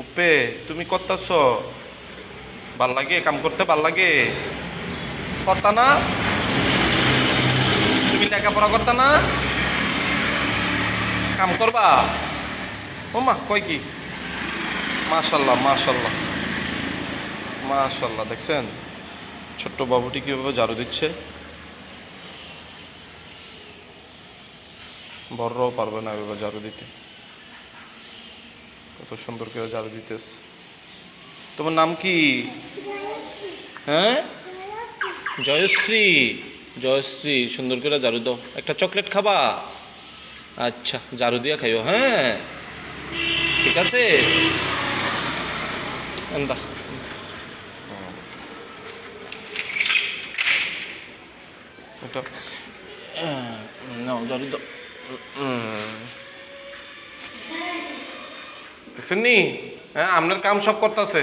উপে তুমি করতেছ? ভাল লাগে কাম করতে, ভাল লাগে? করতা না? তুমি লেখাপড়া করতা না? কাম করবা? ও মা, কয় কি? মাশাল্লাহ মাশাল্লাহ মাশাল্লাহ, দেখছেন ছোট্ট বাবুটি কিভাবে ঝাড়ু দিচ্ছে। বড়রাও পারবে না এভাবে ঝাড়ু দিতে। কত সুন্দর করে ঝাড়ু দিতেস। তোমার নাম কি? হ্যাঁ, জয়শ্রী। জয়শ্রী, সুন্দর করে ঝাড়ু দাও। একটা চকলেট খাবা? আচ্ছা, ঝাড়ু দিয়া খাইও, হ্যাঁ ঠিক আছে। এন্দা এটা নাও, ঝাড়ু দাও। দেখছেন নি? হ্যাঁ, আপনার কাম সব করতেছে।